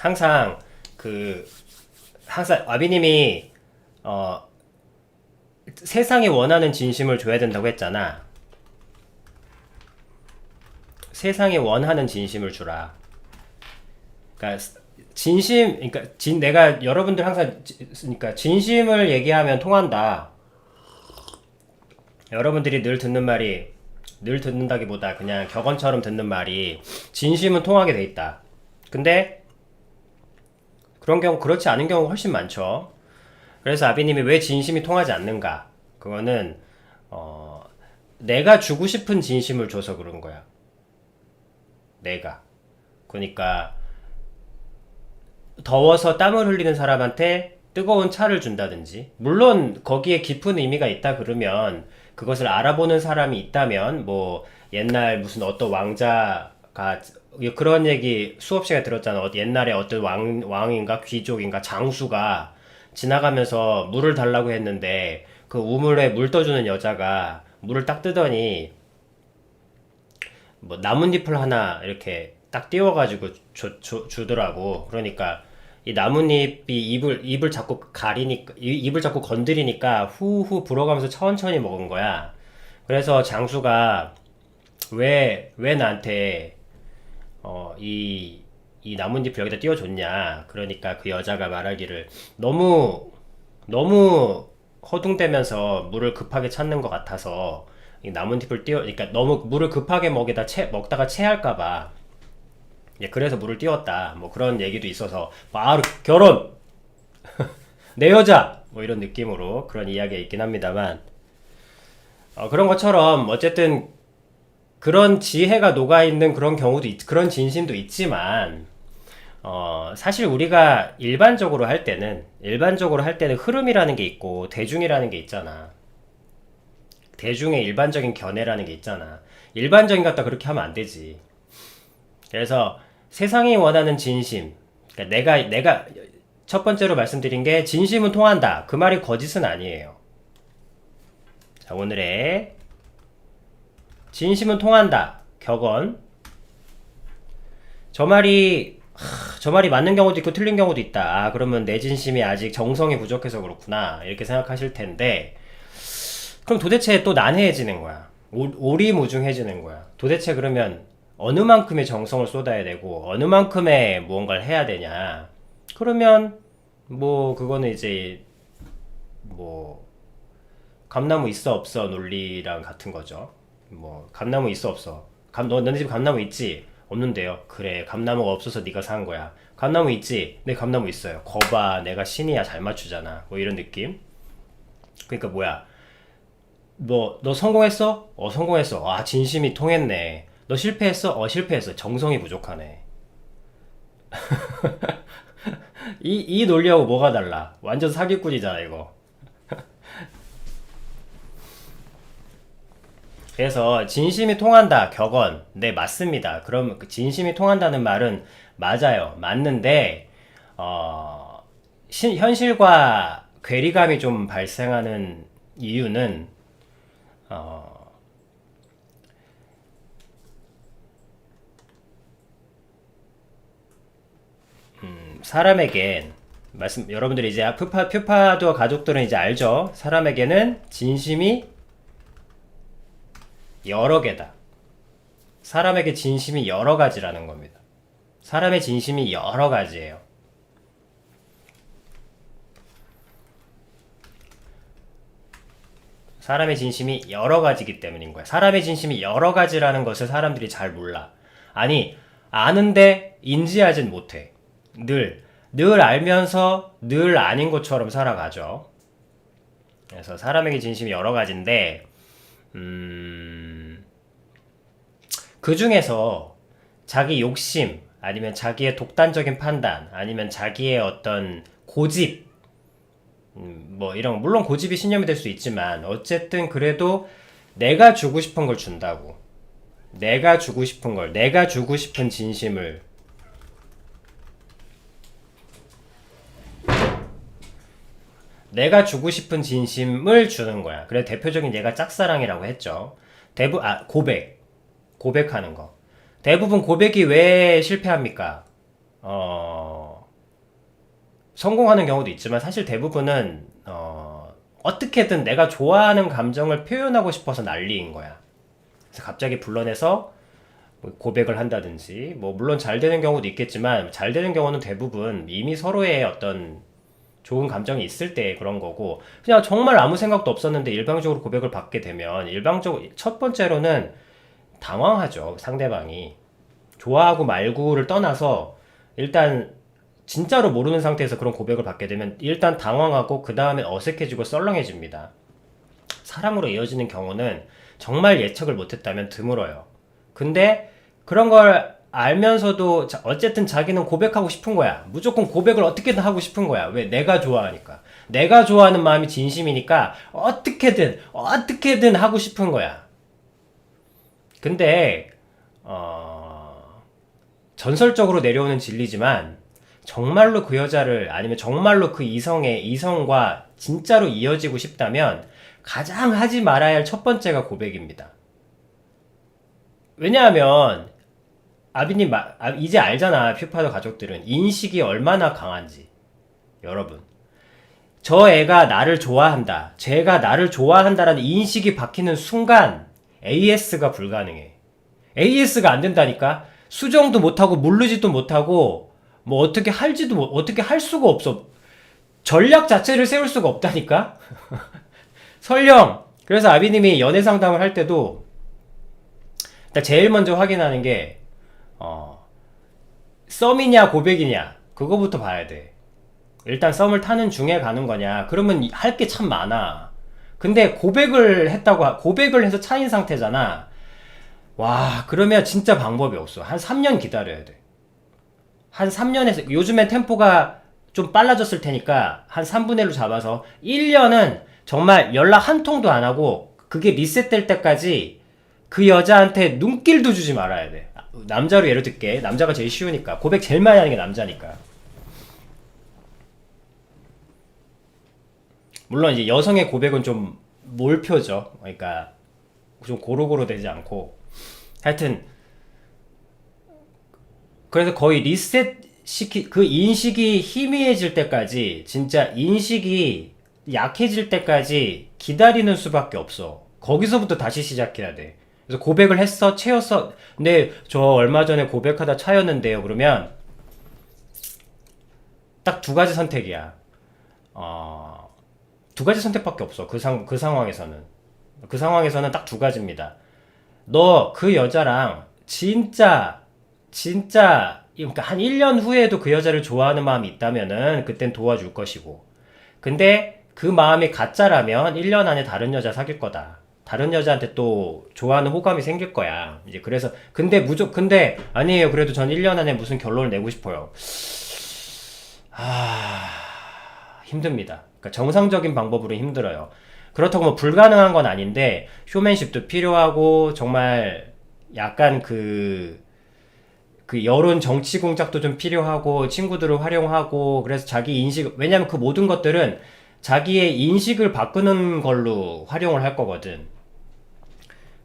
항상 그 항상 아비님이 어 세상이 원하는 진심을 줘야 된다고 했잖아. 세상이 원하는 진심을 주라. 그러니까 진심, 그러니까 내가 여러분들 항상 그러니까 진심을 얘기하면 통한다. 여러분들이 늘 듣는다기보다 그냥 격언처럼 듣는 말이 진심은 통하게 돼 있다. 근데 그런 경우, 그렇지 않은 경우가 훨씬 많죠. 그래서 아비님이 왜 진심이 통하지 않는가? 그거는 내가 주고 싶은 진심을 줘서 그런 거야. 내가. 그러니까 더워서 땀을 흘리는 사람한테 뜨거운 차를 준다든지, 물론 거기에 깊은 의미가 있다 그러면, 그것을 알아보는 사람이 있다면, 뭐 옛날 무슨 어떤 왕자가 그런 얘기 수업 시간에 들었잖아. 옛날에 어떤 왕인가 귀족인가 장수가 지나가면서 물을 달라고 했는데 그 우물에 물 떠주는 여자가 물을 딱 뜨더니 뭐 나뭇잎을 하나 이렇게 딱 띄워가지고 주더라고. 그러니까 이 나뭇잎이 입을 자꾸 가리니까, 입을 자꾸 건드리니까 후후 불어가면서 천천히 먹은 거야. 그래서 장수가 왜 나한테 이 나뭇잎을 여기다 띄워줬냐. 그러니까 그 여자가 말하기를, 너무 허둥대면서 물을 급하게 찾는 것 같아서 이 나뭇잎을 그러니까 너무 물을 급하게 먹다가 체할까봐, 예, 그래서 물을 띄웠다. 뭐 그런 얘기도 있어서 바로 결혼! 내 여자! 뭐 이런 느낌으로 그런 이야기가 있긴 합니다만, 그런 것처럼 어쨌든 그런 지혜가 녹아있는 그런 경우도 그런 진심도 있지만, 사실 우리가 일반적으로 할 때는 흐름이라는 게 있고 대중이라는 게 있잖아. 대중의 일반적인 견해라는 게 있잖아. 일반적인 것다 그렇게 하면 안 되지. 그래서 세상이 원하는 진심, 그러니까 내가 첫 번째로 말씀드린 게 진심은 통한다. 그 말이 거짓은 아니에요. 자, 오늘의 진심은 통한다. 격언. 저 말이 맞는 경우도 있고 틀린 경우도 있다. 아, 그러면 내 진심이 아직 정성이 부족해서 그렇구나. 이렇게 생각하실 텐데, 그럼 도대체 또 난해해지는 거야. 오리무중해지는 거야. 도대체 그러면 어느 만큼의 정성을 쏟아야 되고 어느 만큼의 무언가를 해야 되냐. 그러면 뭐 그거는 이제 뭐 감나무 있어 없어 논리랑 같은 거죠. 뭐 감나무 있어 없어. 너네 집 감나무 있지? 없는데요. 그래, 감나무가 없어서 네가 산 거야. 감나무 있지? 네, 감나무 있어요. 거봐, 내가 신이야, 잘 맞추잖아. 뭐 이런 느낌. 그러니까 뭐야, 뭐 너 성공했어? 성공했어. 아, 진심이 통했네. 너 실패했어? 실패했어. 정성이 부족하네. 이 논리하고 뭐가 달라? 완전 사기꾼이잖아 이거. 그래서 진심이 통한다, 격언. 네, 맞습니다. 그럼 그 진심이 통한다는 말은 맞아요. 맞는데 현실과 괴리감이 좀 발생하는 이유는, 어, 사람에겐, 여러분들이 이제 퓨파도 가족들은 이제 알죠? 사람에게는 진심이 여러 개다. 사람에게 진심이 여러 가지라는 겁니다. 사람의 진심이 여러 가지예요. 사람의 진심이 여러 가지이기 때문인 거야. 사람의 진심이 여러 가지라는 것을 사람들이 잘 몰라. 아니, 아는데 인지하진 못해. 늘 알면서 늘 아닌 것처럼 살아가죠. 그래서 사람에게 진심이 여러 가지인데, 그 중에서 자기 욕심, 아니면 자기의 독단적인 판단, 아니면 자기의 어떤 고집, 뭐 이런, 물론 고집이 신념이 될 수 있지만 어쨌든 그래도 내가 주고 싶은 걸 준다고. 내가 주고 싶은 진심을, 내가 주고 싶은 진심을 주는 거야. 그래, 대표적인 예가 짝사랑이라고 했죠. 고백하는 거. 대부분 고백이 왜 실패합니까? 성공하는 경우도 있지만 사실 대부분은 어떻게든 내가 좋아하는 감정을 표현하고 싶어서 난리인 거야. 그래서 갑자기 불러내서 뭐 고백을 한다든지, 뭐 물론 잘 되는 경우도 있겠지만 잘 되는 경우는 대부분 이미 서로의 어떤 좋은 감정이 있을 때 그런 거고, 그냥 정말 아무 생각도 없었는데 일방적으로 고백을 받게 되면 일방적으로 첫 번째로는 당황하죠. 상대방이 좋아하고 말고를 떠나서 일단 진짜로 모르는 상태에서 그런 고백을 받게 되면 일단 당황하고 그 다음에 어색해지고 썰렁해집니다. 사랑으로 이어지는 경우는 정말 예측을 못했다면 드물어요. 근데 그런 걸 알면서도 어쨌든 자기는 고백하고 싶은 거야. 무조건 고백을 어떻게든 하고 싶은 거야. 왜? 내가 좋아하니까. 내가 좋아하는 마음이 진심이니까 어떻게든 하고 싶은 거야. 근데 전설적으로 내려오는 진리지만 정말로 그 여자를, 아니면 정말로 그 이성과 진짜로 이어지고 싶다면 가장 하지 말아야 할 첫 번째가 고백입니다. 왜냐하면 아비님 이제 알잖아. 퓨파도 가족들은 인식이 얼마나 강한지. 여러분, 저 애가 나를 좋아한다, 쟤가 나를 좋아한다라는 인식이 박히는 순간 AS가 불가능해. AS가 안 된다니까. 수정도 못하고 모르지도 못하고 뭐 어떻게 어떻게 할 수가 없어. 전략 자체를 세울 수가 없다니까. 설령 그래서 아비님이 연애 상담을 할 때도 일단 제일 먼저 확인하는 게 썸이냐 고백이냐, 그거부터 봐야 돼. 일단 썸을 타는 중에 가는 거냐, 그러면 할 게 참 많아. 근데 고백을 해서 차인 상태잖아. 와, 그러면 진짜 방법이 없어. 한 3년 기다려야 돼. 한 3년에서, 요즘엔 템포가 좀 빨라졌을 테니까 한 3분의 1로 잡아서 1년은 정말 연락 한 통도 안 하고 그게 리셋될 때까지 그 여자한테 눈길도 주지 말아야 돼. 남자로 예를 들게. 남자가 제일 쉬우니까. 고백 제일 많이 하는 게 남자니까. 물론 이제 여성의 고백은 좀 몰표죠. 그러니까 좀 고루고루 되지 않고. 하여튼 그래서 거의 그 인식이 희미해질 때까지, 진짜 인식이 약해질 때까지 기다리는 수밖에 없어. 거기서부터 다시 시작해야 돼. 그래서 고백을 했어, 채웠어. 근데 저 얼마 전에 고백하다 차였는데요. 그러면 딱 두 가지 선택이야. 두 가지 선택밖에 없어. 그 상황에서는. 그 상황에서는 딱 두 가지입니다. 너 그 여자랑 그러니까 한 1년 후에도 그 여자를 좋아하는 마음이 있다면은 그땐 도와줄 것이고, 근데 그 마음이 가짜라면 1년 안에 다른 여자 사귈 거다. 다른 여자한테 또 좋아하는 호감이 생길 거야. 이제 그래서 근데 아니에요. 그래도 전 1년 안에 무슨 결론을 내고 싶어요. 힘듭니다. 그러니까 정상적인 방법으로 힘들어요. 그렇다고 뭐 불가능한 건 아닌데 쇼맨십도 필요하고 정말 약간 그 여론 정치 공작도 좀 필요하고 친구들을 활용하고, 그래서 자기 인식, 왜냐면 그 모든 것들은 자기의 인식을 바꾸는 걸로 활용을 할 거거든.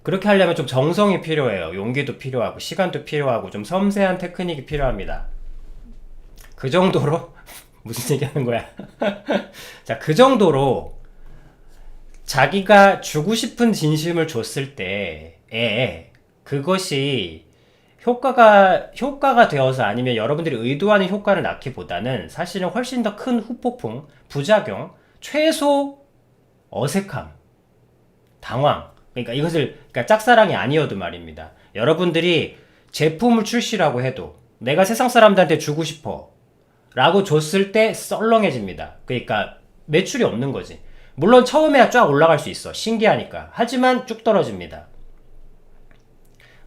그렇게 하려면 좀 정성이 필요해요. 용기도 필요하고 시간도 필요하고 좀 섬세한 테크닉이 필요합니다. 그 정도로 무슨 얘기 하는 거야? 자, 그 정도로 자기가 주고 싶은 진심을 줬을 때에 그것이 효과가 되어서, 아니면 여러분들이 의도하는 효과를 낳기보다는 사실은 훨씬 더 큰 후폭풍, 부작용, 최소 어색함, 당황. 그러니까 짝사랑이 아니어도 말입니다. 여러분들이 제품을 출시라고 해도 내가 세상 사람들한테 주고 싶어 라고 줬을 때 썰렁해집니다. 그러니까 매출이 없는 거지. 물론 처음에야 쫙 올라갈 수 있어. 신기하니까. 하지만 쭉 떨어집니다.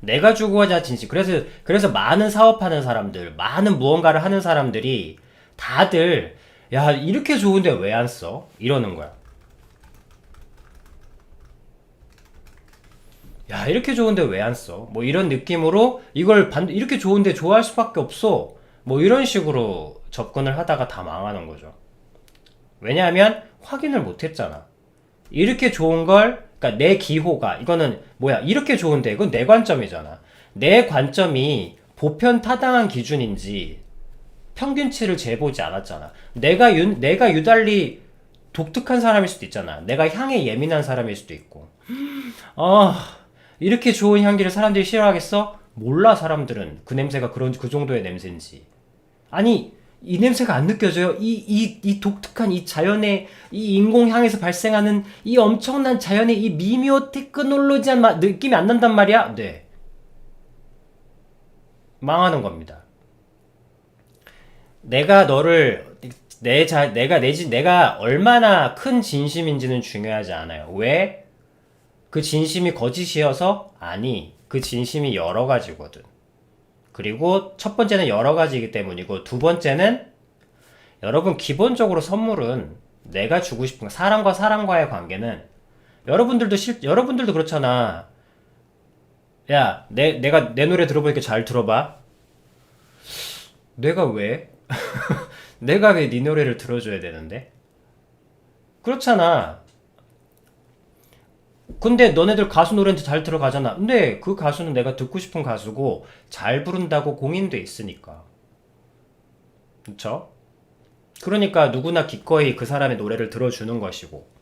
내가 주고자 진심. 그래서 많은 사업하는 사람들, 많은 무언가를 하는 사람들이 다들 야, 이렇게 좋은데 왜 안 써? 이러는 거야. 야, 이렇게 좋은데 왜 안 써? 뭐 이런 느낌으로 이렇게 좋은데 좋아할 수밖에 없어. 뭐 이런 식으로 접근을 하다가 다 망하는 거죠. 왜냐하면 확인을 못 했잖아. 이렇게 좋은 걸, 그러니까 내 기호가, 이거는 뭐야, 이렇게 좋은데, 이건 내 관점이잖아. 내 관점이 보편타당한 기준인지, 평균치를 재보지 않았잖아. 내가 유달리 독특한 사람일 수도 있잖아. 내가 향에 예민한 사람일 수도 있고. 아, 이렇게 좋은 향기를 사람들이 싫어하겠어? 몰라, 사람들은. 그 냄새가 그 정도의 냄새인지. 아니, 이 냄새가 안 느껴져요? 이 독특한 이 자연의, 이 인공향에서 발생하는 이 엄청난 자연의 이 미묘 테크놀로지한 느낌이 안 난단 말이야? 네. 망하는 겁니다. 내가 너를, 내가 얼마나 큰 진심인지는 중요하지 않아요. 왜? 그 진심이 거짓이어서? 아니, 그 진심이 여러 가지거든. 그리고 첫 번째는 여러 가지이기 때문이고, 두 번째는 여러분 기본적으로 선물은 내가 주고 싶은 사람과의 관계는 여러분들도 그렇잖아. 야, 내가 내 노래 들어보니까 잘 들어봐. 내가 왜? 내가 왜 네 노래를 들어줘야 되는데? 그렇잖아. 근데 너네들 가수 노래는 잘 들어가잖아. 근데 그 가수는 내가 듣고 싶은 가수고 잘 부른다고 공인돼 있으니까. 그쵸? 그러니까 누구나 기꺼이 그 사람의 노래를 들어주는 것이고.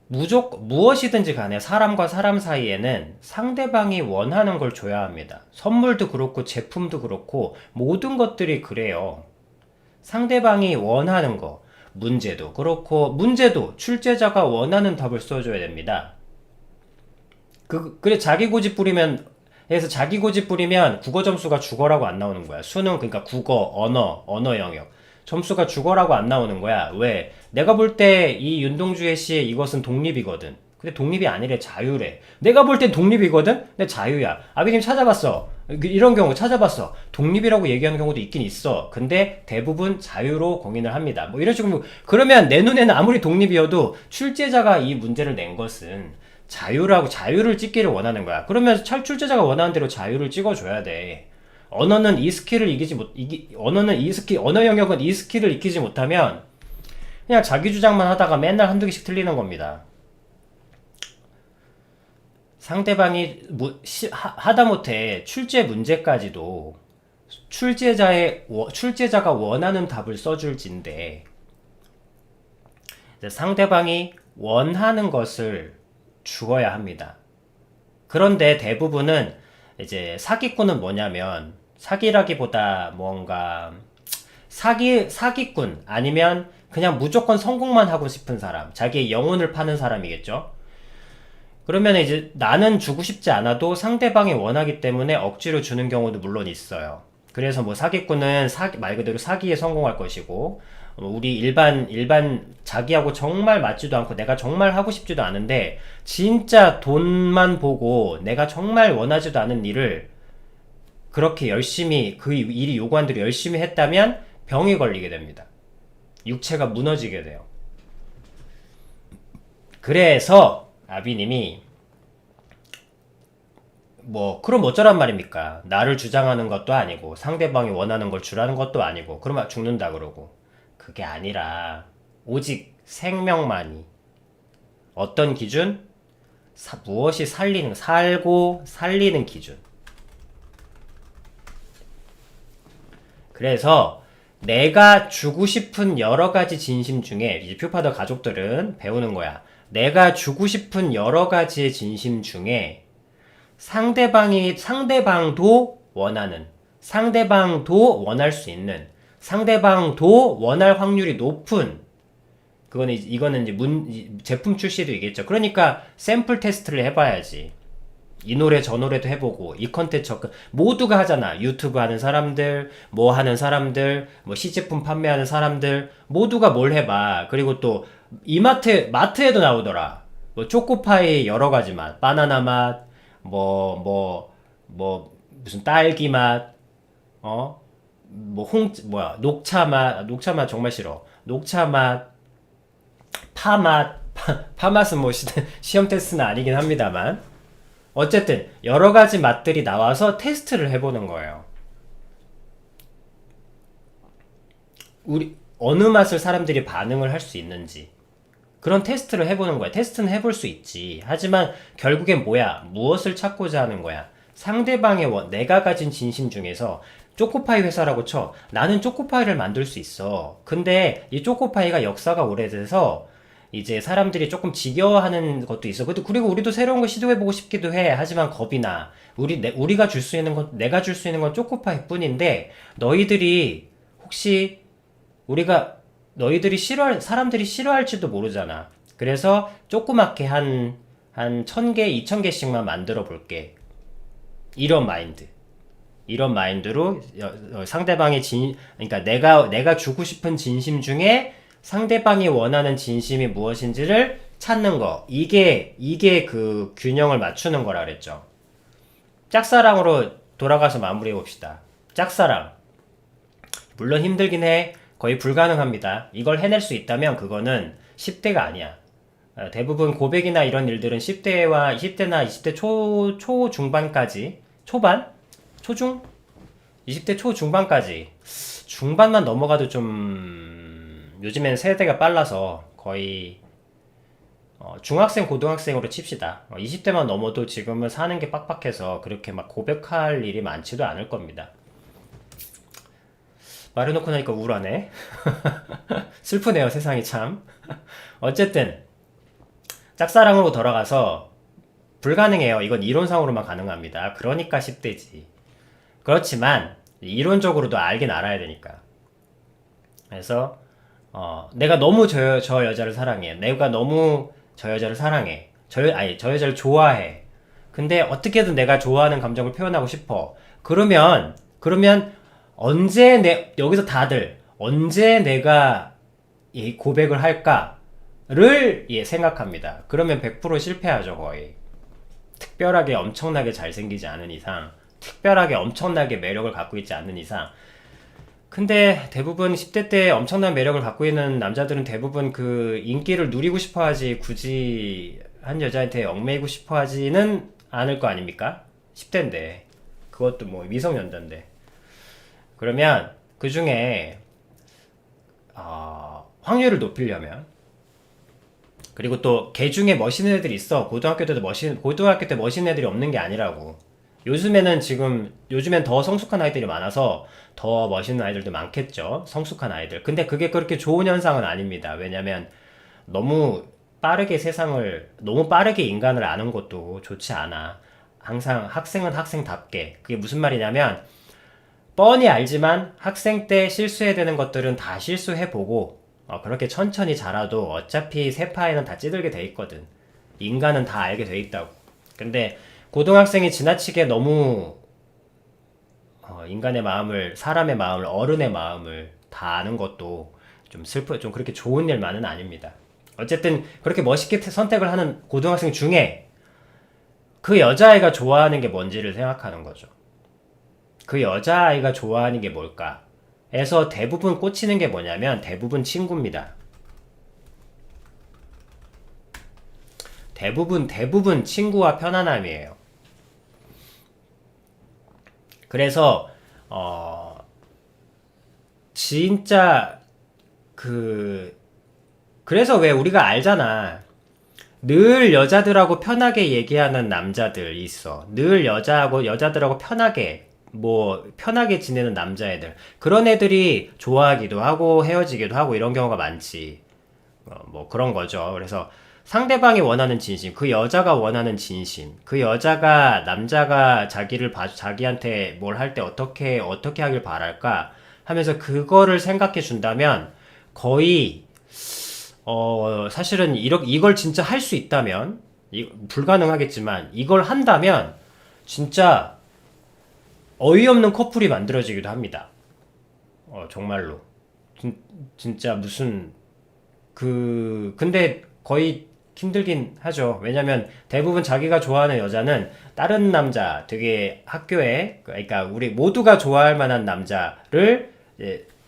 무엇이든지 간에 사람과 사람 사이에는 상대방이 원하는 걸 줘야 합니다. 선물도 그렇고 제품도 그렇고 모든 것들이 그래요. 상대방이 원하는 거, 문제도 그렇고, 문제도 출제자가 원하는 답을 써줘야 됩니다. 그래, 자기 고집 부리면 국어 점수가 국어라고 안 나오는 거야. 수능, 그러니까 국어, 언어 영역. 점수가 국어라고 안 나오는 거야. 왜? 내가 볼 때 이 윤동주의 시의 이것은 독립이거든. 근데 독립이 아니래, 자유래. 내가 볼 땐 독립이거든? 근데 자유야. 아비님 찾아봤어. 이런 경우 찾아봤어. 독립이라고 얘기하는 경우도 있긴 있어. 근데 대부분 자유로 공인을 합니다. 뭐 이런 식으로. 그러면 내 눈에는 아무리 독립이어도 출제자가 이 문제를 낸 것은 자유를 찍기를 원하는 거야. 그러면 출제자가 원하는 대로 자유를 찍어줘야 돼. 언어는 이 스킬을 언어 영역은 이 스킬을 익히지 못하면 그냥 자기 주장만 하다가 맨날 한두 개씩 틀리는 겁니다. 상대방이 하다못해 출제 문제까지도 출제자가 원하는 답을 써줄진데, 상대방이 원하는 것을 주어야 합니다. 그런데 대부분은 이제 사기꾼은 뭐냐면, 사기라기보다 뭔가 사기꾼 아니면 그냥 무조건 성공만 하고 싶은 사람, 자기의 영혼을 파는 사람이겠죠. 그러면 이제 나는 주고 싶지 않아도 상대방이 원하기 때문에 억지로 주는 경우도 물론 있어요. 그래서 뭐 사기꾼은 말 그대로 사기에 성공할 것이고, 우리 일반 자기하고 정말 맞지도 않고 내가 정말 하고 싶지도 않은데 진짜 돈만 보고 내가 정말 원하지도 않은 일을 그렇게 열심히, 그 일이 요구한 대로 열심히 했다면 병이 걸리게 됩니다. 육체가 무너지게 돼요. 그래서 아비님이 그럼 어쩌란 말입니까? 나를 주장하는 것도 아니고 상대방이 원하는 걸 주라는 것도 아니고 그러면 죽는다 그러고. 그게 아니라 오직 생명만이. 어떤 기준? 무엇이 살고 살리는 기준. 그래서 내가 주고 싶은 여러 가지 진심 중에, 이제 퓨파더 가족들은 배우는 거야. 내가 주고 싶은 여러 가지의 진심 중에 상대방도 원할 수 있는, 상대방도 원할 확률이 높은, 이거는 이제 제품 출시도 있겠죠. 그러니까 샘플 테스트를 해봐야지. 이 노래 저 노래도 해보고, 이 컨텐츠 모두가 하잖아. 유튜브 하는 사람들, 뭐 하는 사람들, 뭐 시제품 판매하는 사람들, 모두가 뭘 해봐. 그리고 또 마트에도 나오더라. 뭐 초코파이 여러 가지 맛, 바나나 맛, 무슨 딸기 맛, 녹차 맛 정말 싫어. 녹차 맛, 파맛은 뭐 시험 테스트는 아니긴 합니다만, 어쨌든 여러 가지 맛들이 나와서 테스트를 해보는 거예요. 어느 맛을 사람들이 반응을 할 수 있는지 그런 테스트를 해보는 거야. 테스트는 해볼 수 있지. 하지만 결국엔 무엇을 찾고자 하는 거야? 내가 가진 진심 중에서 초코파이 회사라고 쳐. 나는 초코파이를 만들 수 있어. 근데 이 초코파이가 역사가 오래돼서 이제 사람들이 조금 지겨워하는 것도 있어. 그리고 우리도 새로운 거 시도해보고 싶기도 해. 하지만 겁이 나. 우리가 줄 수 있는 건, 내가 줄 수 있는 건 초코파이 뿐인데, 너희들이 혹시 사람들이 싫어할지도 모르잖아. 그래서 조그맣게 한 1000개, 2000개씩만 만들어 볼게. 이런 마인드. 이런 마인드로 상대방의 그러니까 내가 주고 싶은 진심 중에 상대방이 원하는 진심이 무엇인지를 찾는 거. 이게 그 균형을 맞추는 거라 그랬죠. 짝사랑으로 돌아가서 마무리해 봅시다. 짝사랑. 물론 힘들긴 해. 거의 불가능합니다. 이걸 해낼 수 있다면 그거는 10대가 아니야. 대부분 고백이나 이런 일들은 10대나 20대 초중반까지, 초반? 초중? 20대 초중반까지. 중반만 넘어가도 좀, 요즘엔 세대가 빨라서 거의, 중학생, 고등학생으로 칩시다. 20대만 넘어도 지금은 사는 게 빡빡해서 그렇게 막 고백할 일이 많지도 않을 겁니다. 말해놓고 나니까 우울하네. 슬프네요, 세상이 참. 어쨌든, 짝사랑으로 돌아가서 불가능해요. 이건 이론상으로만 가능합니다. 그러니까 10대지. 그렇지만 이론적으로도 알긴 알아야 되니까. 그래서 내가 너무 저 여자를 사랑해. 내가 너무 저 여자를 사랑해. 저 여자를 좋아해. 근데 어떻게든 내가 좋아하는 감정을 표현하고 싶어. 그러면 여기서 다들 언제 내가 이 고백을 할까를 생각합니다. 그러면 100% 실패하죠, 거의. 특별하게 엄청나게 잘생기지 않은 이상, 특별하게 엄청나게 매력을 갖고 있지 않는 이상. 근데 대부분 10대 때 엄청난 매력을 갖고 있는 남자들은 대부분 그 인기를 누리고 싶어 하지, 굳이 한 여자한테 얽매이고 싶어 하지는 않을 거 아닙니까? 10대인데. 그것도 뭐 미성년자인데. 그러면 그 중에 확률을 높이려면, 그리고 또 걔 중에 멋있는 애들이 있어. 고등학교 때 멋있는 애들이 없는 게 아니라고. 요즘엔 더 성숙한 아이들이 많아서 더 멋있는 아이들도 많겠죠. 성숙한 아이들. 근데 그게 그렇게 좋은 현상은 아닙니다. 왜냐면 너무 너무 빠르게 인간을 아는 것도 좋지 않아. 항상 학생은 학생답게. 그게 무슨 말이냐면, 뻔히 알지만 학생 때 실수해야 되는 것들은 다 실수해보고, 그렇게 천천히 자라도 어차피 세파에는 다 찌들게 돼 있거든. 인간은 다 알게 돼 있다고. 근데 고등학생이 지나치게 너무 사람의 마음을, 어른의 마음을 다 아는 것도 좀 그렇게 좋은 일만은 아닙니다. 어쨌든 그렇게 멋있게 선택을 하는 고등학생 중에 그 여자아이가 좋아하는 게 뭔지를 생각하는 거죠. 그 여자아이가 좋아하는 게 뭘까? 에서 대부분 꽂히는 게 뭐냐면 대부분 친구입니다. 대부분 친구와 편안함이에요. 그래서 진짜 그래서 왜 우리가 알잖아. 늘 여자들하고 편하게 얘기하는 남자들 있어. 늘 여자들하고 편하게 지내는 남자애들. 그런 애들이 좋아하기도 하고 헤어지기도 하고 이런 경우가 많지. 뭐 그런 거죠. 그래서 상대방이 원하는 진심, 그 여자가 원하는 진심, 그 여자가 남자가 자기한테 뭘 할 때 어떻게 하길 바랄까 하면서 그거를 생각해 준다면 거의 사실은 이걸 진짜 할 수 있다면, 불가능하겠지만 이걸 한다면 진짜 어이없는 커플이 만들어지기도 합니다. 정말로. 진짜 근데 거의 힘들긴 하죠. 왜냐면 대부분 자기가 좋아하는 여자는 다른 남자, 되게 학교에, 그러니까 우리 모두가 좋아할 만한 남자를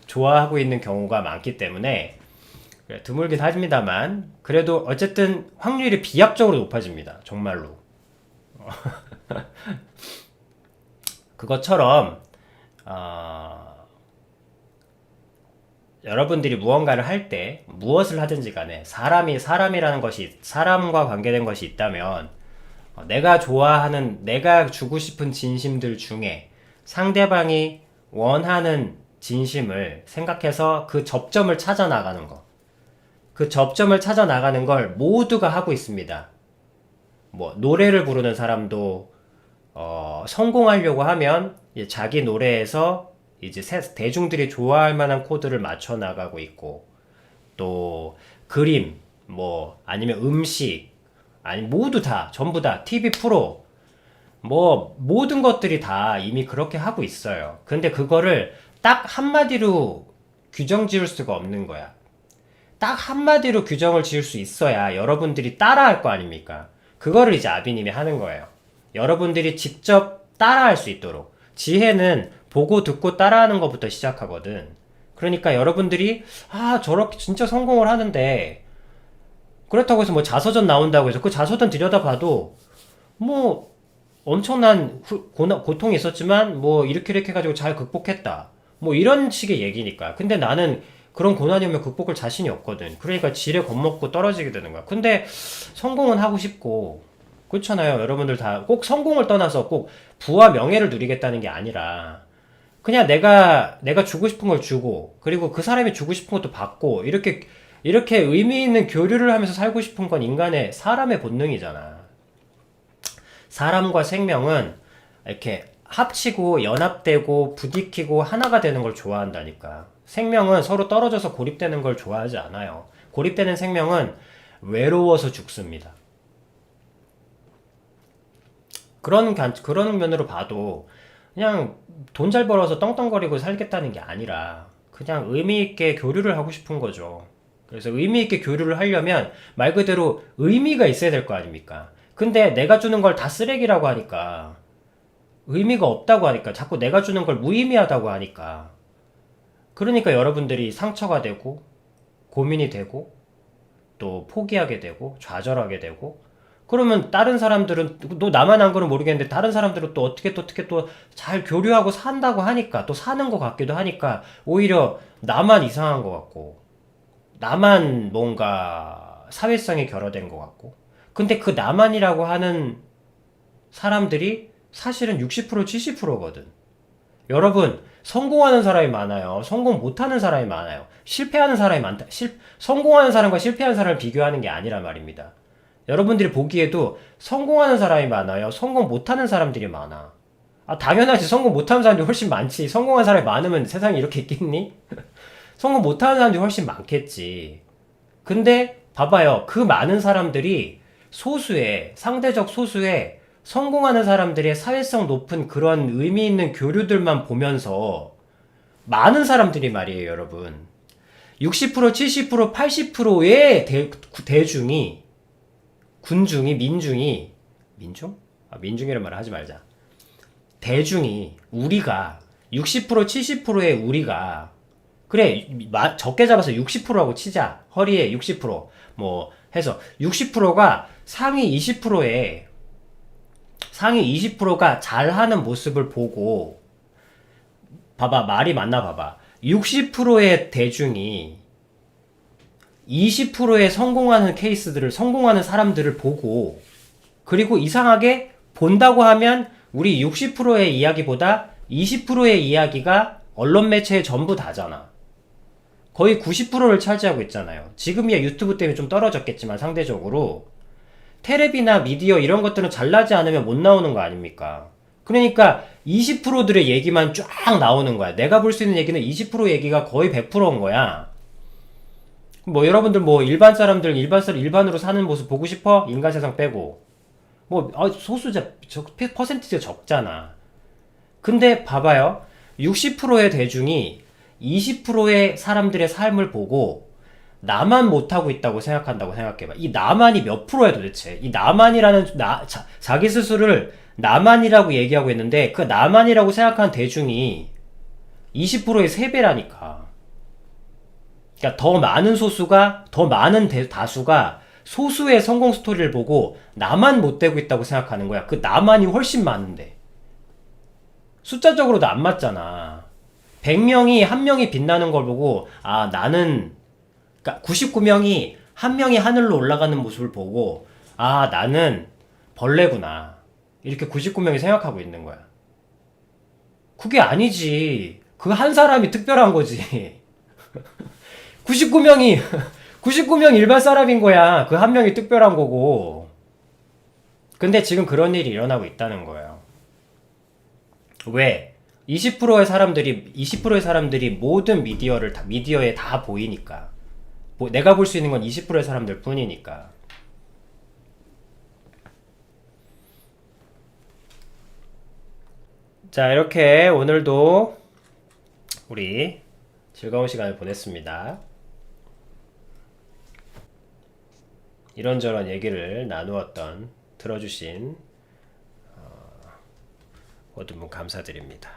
좋아하고 있는 경우가 많기 때문에 드물긴 합니다만, 그래도 어쨌든 확률이 비약적으로 높아집니다. 정말로. 그것처럼 여러분들이 무언가를 할 때 무엇을 하든지 간에 사람과 관계된 것이 있다면 내가 좋아하는, 내가 주고 싶은 진심들 중에 상대방이 원하는 진심을 생각해서 그 접점을 찾아 나가는 거. 그 접점을 찾아 나가는 걸 모두가 하고 있습니다. 뭐, 노래를 부르는 사람도, 성공하려고 하면 자기 노래에서 이제 대중들이 좋아할 만한 코드를 맞춰 나가고 있고, 또 그림, 뭐 아니면 음식, 아니 모두 다 전부 다 TV 프로, 뭐 모든 것들이 다 이미 그렇게 하고 있어요. 근데 그거를 딱 한마디로 규정 지을 수가 없는 거야. 딱 한마디로 규정을 지을 수 있어야 여러분들이 따라할 거 아닙니까? 그거를 이제 아비님이 하는 거예요. 여러분들이 직접 따라할 수 있도록. 지혜는 보고 듣고 따라하는 것부터 시작하거든. 그러니까 여러분들이 저렇게 진짜 성공을 하는데, 그렇다고 해서 뭐 자서전 나온다고 해서 그 자서전 들여다봐도 뭐 엄청난 고통이 있었지만 뭐 이렇게 해가지고 잘 극복했다, 뭐 이런 식의 얘기니까. 근데 나는 그런 고난이 오면 극복할 자신이 없거든. 그러니까 지레 겁먹고 떨어지게 되는 거야. 근데 성공은 하고 싶고, 그렇잖아요. 여러분들 다 꼭 성공을 떠나서 꼭 부와 명예를 누리겠다는 게 아니라, 그냥 내가 주고 싶은 걸 주고, 그리고 그 사람이 주고 싶은 것도 받고, 이렇게 의미 있는 교류를 하면서 살고 싶은 건 인간의, 사람의 본능이잖아. 사람과 생명은 이렇게 합치고 연합되고 부딪히고 하나가 되는 걸 좋아한다니까. 생명은 서로 떨어져서 고립되는 걸 좋아하지 않아요. 고립되는 생명은 외로워서 죽습니다. 그런 면으로 봐도 그냥 돈 잘 벌어서 떵떵거리고 살겠다는 게 아니라 그냥 의미 있게 교류를 하고 싶은 거죠. 그래서 의미 있게 교류를 하려면 말 그대로 의미가 있어야 될 거 아닙니까? 근데 내가 주는 걸 다 쓰레기라고 하니까, 의미가 없다고 하니까, 자꾸 내가 주는 걸 무의미하다고 하니까, 그러니까 여러분들이 상처가 되고 고민이 되고 또 포기하게 되고 좌절하게 되고, 그러면 다른 사람들은 또 나만 한 거는 모르겠는데 다른 사람들은 또 어떻게 또 잘 교류하고 산다고 하니까, 또 사는 것 같기도 하니까 오히려 나만 이상한 것 같고, 나만 뭔가 사회성이 결여된 것 같고. 근데 그 나만이라고 하는 사람들이 사실은 60% 70%거든. 여러분, 성공하는 사람이 많아요. 성공 못하는 사람이 많아요. 실패하는 사람이 많다. 성공하는 사람과 실패하는 사람을 비교하는 게 아니란 말입니다. 여러분들이 보기에도 성공하는 사람이 많아요. 성공 못하는 사람들이 많아. 당연하지. 성공 못하는 사람들이 훨씬 많지. 성공한 사람이 많으면 세상에 이렇게 있겠니? 성공 못하는 사람들이 훨씬 많겠지. 근데 봐봐요. 그 많은 사람들이 상대적 소수의 성공하는 사람들의 사회성 높은 그런 의미 있는 교류들만 보면서, 많은 사람들이 말이에요, 여러분. 60%, 70%, 80%의 대중이, 군중이, 민중? 민중이라는 말을 하지 말자. 대중이, 우리가, 60%, 70%의 우리가, 그래, 적게 잡아서 60%라고 치자. 허리에 60%. 뭐, 해서 60%가 상위 20%가 잘하는 모습을 보고, 봐봐, 말이 맞나 봐봐. 60%의 대중이 20%의 성공하는 사람들을 보고, 그리고 이상하게 본다고 하면 우리 60%의 이야기보다 20%의 이야기가 언론 매체의 전부 다잖아. 거의 90%를 차지하고 있잖아요. 지금이야 유튜브 때문에 좀 떨어졌겠지만 상대적으로 테레비나 미디어 이런 것들은 잘나지 않으면 못 나오는 거 아닙니까? 그러니까 20%들의 얘기만 쫙 나오는 거야. 내가 볼 수 있는 얘기는 20% 얘기가 거의 100%인 거야. 뭐 여러분들 뭐 일반으로 사는 모습 보고 싶어? 인간 세상 빼고. 뭐 퍼센티지가 적잖아. 근데 봐봐요. 60%의 대중이 20%의 사람들의 삶을 보고 나만 못하고 있다고 생각한다고 생각해봐. 이 나만이 몇 프로야 도대체? 이 나만이라는 자기 스스로를 나만이라고 얘기하고 있는데, 그 나만이라고 생각하는 대중이 20%의 3배라니까. 그러니까 더 많은 다수가 소수의 성공 스토리를 보고 나만 못 되고 있다고 생각하는 거야. 그 나만이 훨씬 많은데. 숫자적으로도 안 맞잖아. 100명이 한 명이 빛나는 걸 보고, 그러니까 99명이 한 명이 하늘로 올라가는 모습을 보고, 나는 벌레구나. 이렇게 99명이 생각하고 있는 거야. 그게 아니지. 그 한 사람이 특별한 거지. 99명이 99명 일반 사람인 거야. 그 한 명이 특별한 거고. 근데 지금 그런 일이 일어나고 있다는 거예요. 왜? 20%의 사람들이 모든 미디어에 다 보이니까. 내가 볼 수 있는 건 20%의 사람들 뿐이니까. 자, 이렇게 오늘도 우리 즐거운 시간을 보냈습니다. 이런저런 얘기를 나누었던 들어주신 모든 분 감사드립니다.